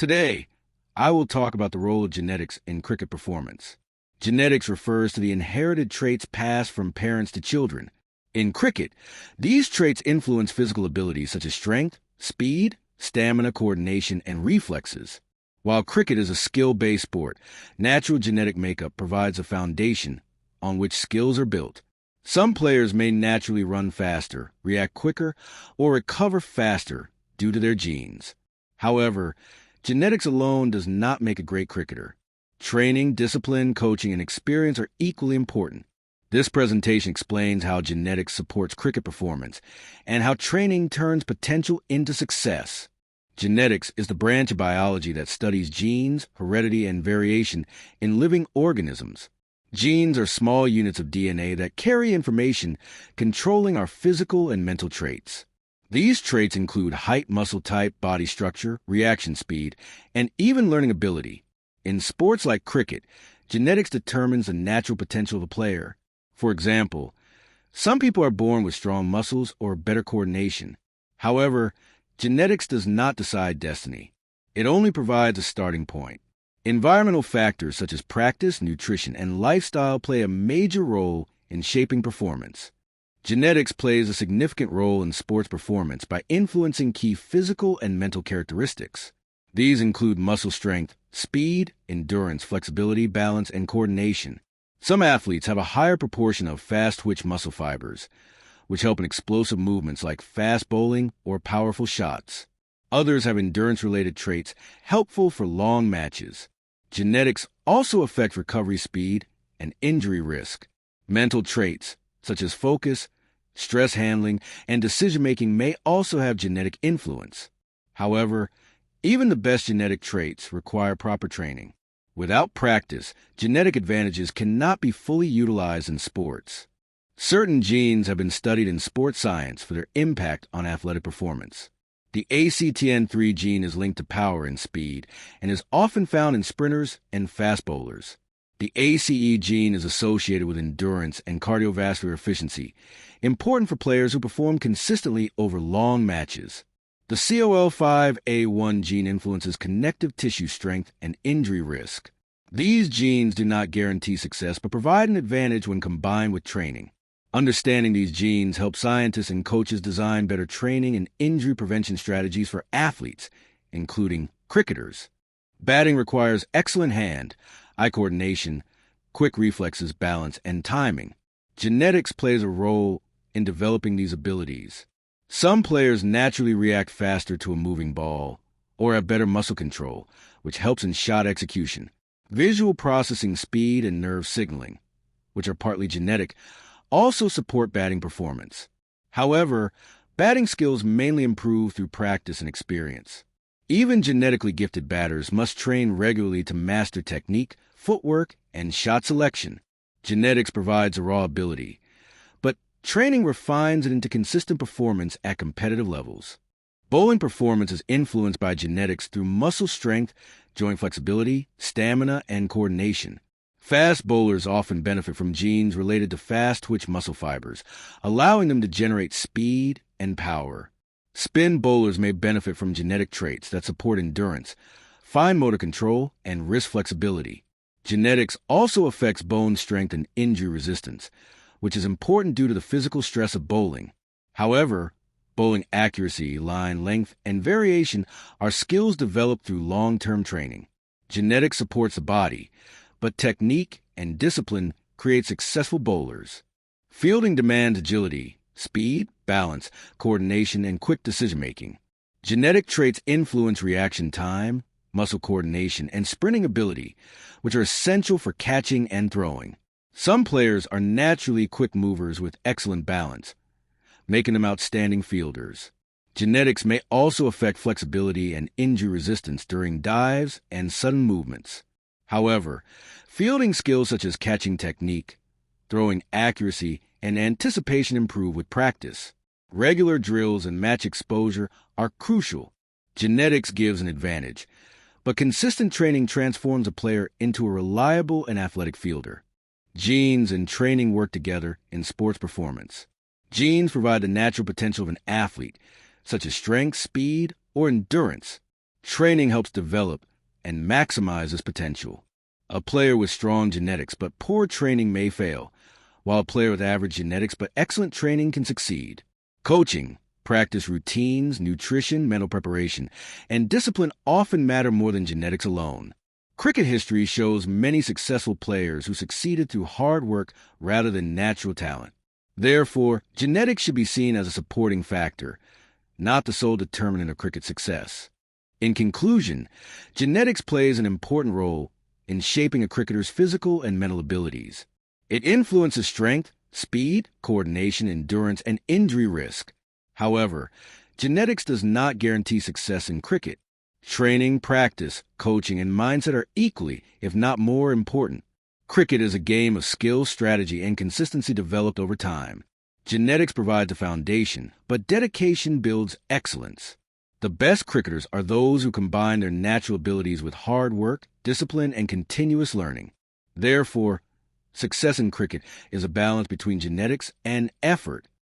Today, I will talk about the role of genetics in cricket performance. Genetics refers to the inherited traits passed from parents to children. In cricket, these traits influence physical abilities such as strength, speed, stamina, coordination, and reflexes. While cricket is a skill-based sport, natural genetic makeup provides a foundation on which skills are built. Some players may naturally run faster, react quicker, or recover faster due to their genes. However, genetics alone does not make a great cricketer. Training, discipline, coaching, and experience are equally important. This presentation explains how genetics supports cricket performance and how training turns potential into success. Genetics is the branch of biology that studies genes, heredity, and variation in living organisms. Genes are small units of DNA that carry information controlling our physical and mental traits. These traits include height, muscle type, body structure, reaction speed, and even learning ability. In sports like cricket, genetics determines the natural potential of a player. For example, some people are born with strong muscles or better coordination. However, genetics does not decide destiny. It only provides a starting point. Environmental factors such as practice, nutrition, and lifestyle play a major role in shaping performance. Genetics plays a significant role in sports performance by influencing key physical and mental characteristics. These include muscle strength, speed, endurance, flexibility, balance, and coordination. Some athletes have a higher proportion of fast-twitch muscle fibers, which help in explosive movements like fast bowling or powerful shots. Others have endurance-related traits helpful for long matches. Genetics also affect recovery speed and injury risk. Mental traits, such as focus, stress handling, and decision-making may also have genetic influence. However, even the best genetic traits require proper training. Without practice, genetic advantages cannot be fully utilized in sports. Certain genes have been studied in sports science for their impact on athletic performance. The ACTN3 gene is linked to power and speed and is often found in sprinters and fast bowlers. The ACE gene is associated with endurance and cardiovascular efficiency, important for players who perform consistently over long matches. The COL5A1 gene influences connective tissue strength and injury risk. These genes do not guarantee success but provide an advantage when combined with training. Understanding these genes helps scientists and coaches design better training and injury prevention strategies for athletes, including cricketers. Batting requires excellent hand, eye coordination, quick reflexes, balance, and timing. Genetics plays a role in developing these abilities. Some players naturally react faster to a moving ball or have better muscle control, which helps in shot execution. Visual processing speed and nerve signaling, which are partly genetic, also support batting performance. However, batting skills mainly improve through practice and experience. Even genetically gifted batters must train regularly to master technique, footwork, and shot selection. Genetics provides a raw ability, but training refines it into consistent performance at competitive levels. Bowling performance is influenced by genetics through muscle strength, joint flexibility, stamina, and coordination. Fast bowlers often benefit from genes related to fast-twitch muscle fibers, allowing them to generate speed and power. Spin bowlers may benefit from genetic traits that support endurance, fine motor control, and wrist flexibility. Genetics also affects bone strength and injury resistance, which is important due to the physical stress of bowling. However, bowling accuracy, line length, and variation are skills developed through long-term training. Genetics supports the body, but technique and discipline create successful bowlers. Fielding demands agility, speed, balance, coordination, and quick decision-making. Genetic traits influence reaction time, muscle coordination, and sprinting ability, which are essential for catching and throwing. Some players are naturally quick movers with excellent balance, making them outstanding fielders. Genetics may also affect flexibility and injury resistance during dives and sudden movements. However, fielding skills such as catching technique, throwing accuracy, and anticipation improve with practice. Regular drills and match exposure are crucial. Genetics gives an advantage, but consistent training transforms a player into a reliable and athletic fielder. Genes and training work together in sports performance. Genes provide the natural potential of an athlete, such as strength, speed, or endurance. Training helps develop and maximize this potential. A player with strong genetics but poor training may fail, while a player with average genetics but excellent training can succeed. Coaching, practice routines, nutrition, mental preparation, and discipline often matter more than genetics alone. Cricket history shows many successful players who succeeded through hard work rather than natural talent. Therefore, genetics should be seen as a supporting factor, not the sole determinant of cricket success. In conclusion, genetics plays an important role in shaping a cricketer's physical and mental abilities. It influences strength, speed, coordination, endurance, and injury risk. However, genetics does not guarantee success in cricket. Training, practice, coaching, and mindset are equally, if not more, important. Cricket is a game of skill, strategy, and consistency developed over time. Genetics provides a foundation, but dedication builds excellence. The best cricketers are those who combine their natural abilities with hard work, discipline, and continuous learning. Therefore, success in cricket is a balance between genetics and effort,